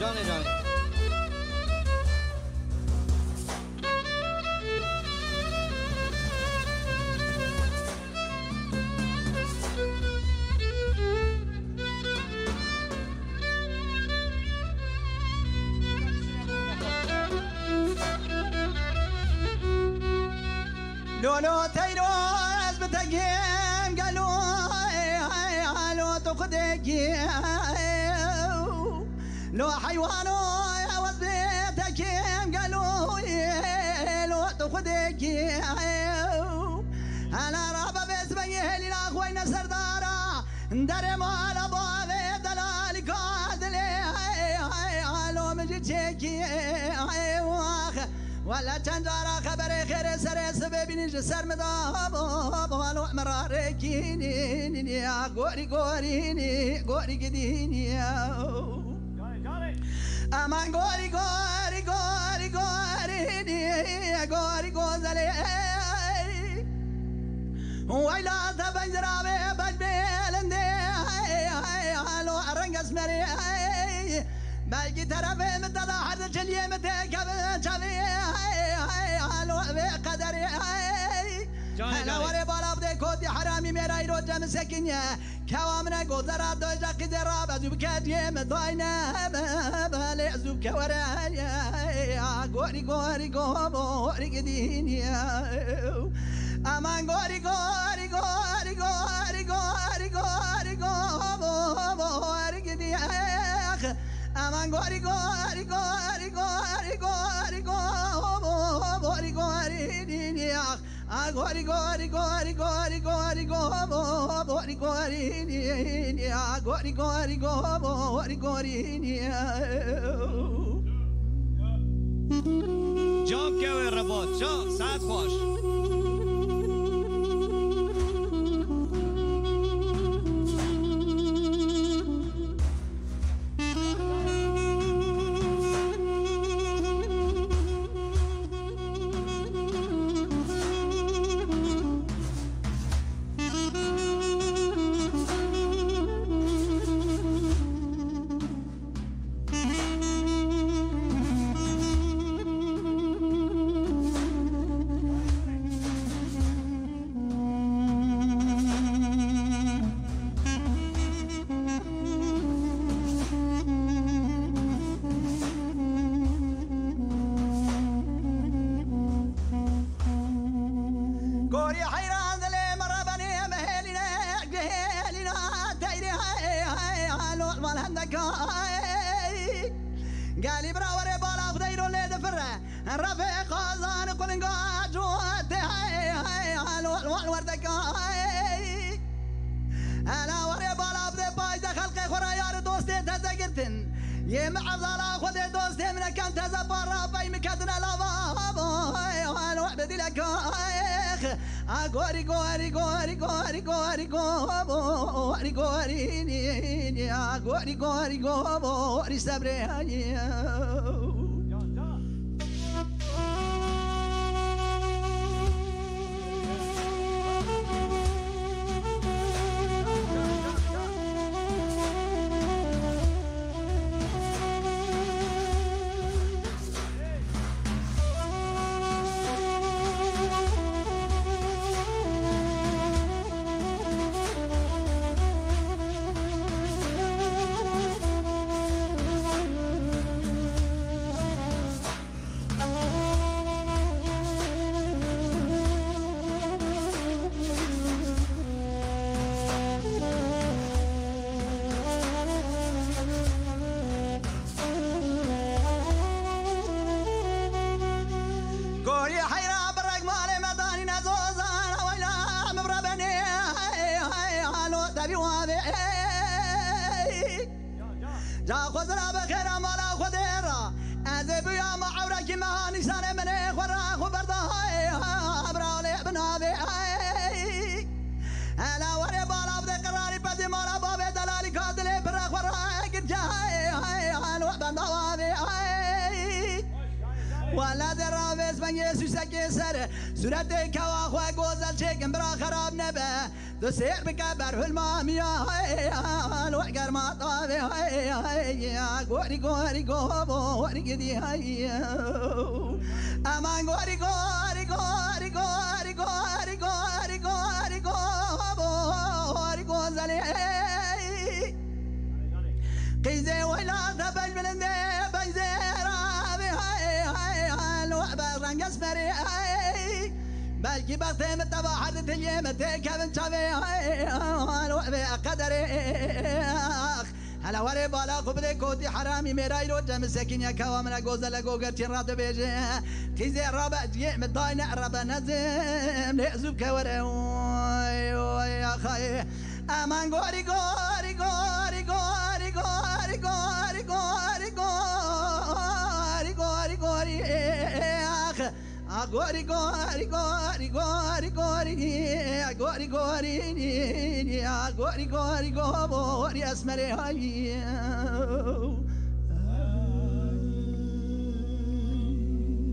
جانه جانه لولو تيرو از بتقيم قالوا لو تخدك لو حيوانو يا بيتك قالوا لو تخدك انا رابا بس بيه لنا خوينا سردارا درم على بابي دلالك عدلي لو مجيتك ولا تنجارا خبر خير سر سبب نج سر مداب بالو مراركيني يا غوري غوريني غوري قديني امان غوري غوري غوري غوريني غوري غوزلي ويلا تبجرا بجبلندي لو ارنقس مري باقي ترى متدا حد جليه متك جابي لو بقدري انا وري بالا بدي كودي حرامي ميراي رو جم سكينه كوامنا غزرا دوجا قدرا بزوب كدي مداينا بالي زوب كورا غوري غوري غوري قديني امان غوري غوري غوري غوري غوري غوري غوري قديني aman gori gori gori gori gori gori gori ni ah gori gori gori gori gori gori gori ni ah gori gori gori gori ni جاب که و رباط جاب ساعت خوش قالي براوري بالا فديرو اللي دفره رفيق خازان قلن قاجوت الوردك انا وري بالا بدي بايد خلقي خورا يار دوستي تزقرتن يمع ظلا خذي دوستي من كان تزبر باي مكدنا لافا بدي لك غوري غوري غوري غوري غوري غوري غوري ني غوري غوري غوري صبري تبي وابي جا خزرا بخير مالا خديرا أذب يا معورك ما نسان من خورا خبردا أبرالي بنابي ألا وري بالا بدي قراري بدي مالا بابي دلالي كادلي برا خورا قد جاي الوح بندوابي ولا درابس من يسوس كسر سورة كواخوا جوزل شكن برا خراب نبه تسير بكبر المامية الوحقر ما طابي قوري قوري قوبو قوري قدي أمان قوري قوري قوري قوري قوري قوري قوري قوبو قوري قوزلي قيزي ويلا تبج من النبي بيزي رابي الوحبة اسمري بلكي بغتي متبع حد اليوم تكفن شافي الوحبة قدري هلا وري بالا قبلي كوتي حرامي ميراي روجا مساكين يا كوامنا جوزا لجوجتي راد بيجي كيزي الرابع جي مداين رابع نزم ليزوب كوري يا خاي امان غوري غوري غوري غوري غوري غوري غوري غوري غوري غوري اخ غوري غوري غوري غوري غوري غوري غوري غوري غوري غوري اسمري هاي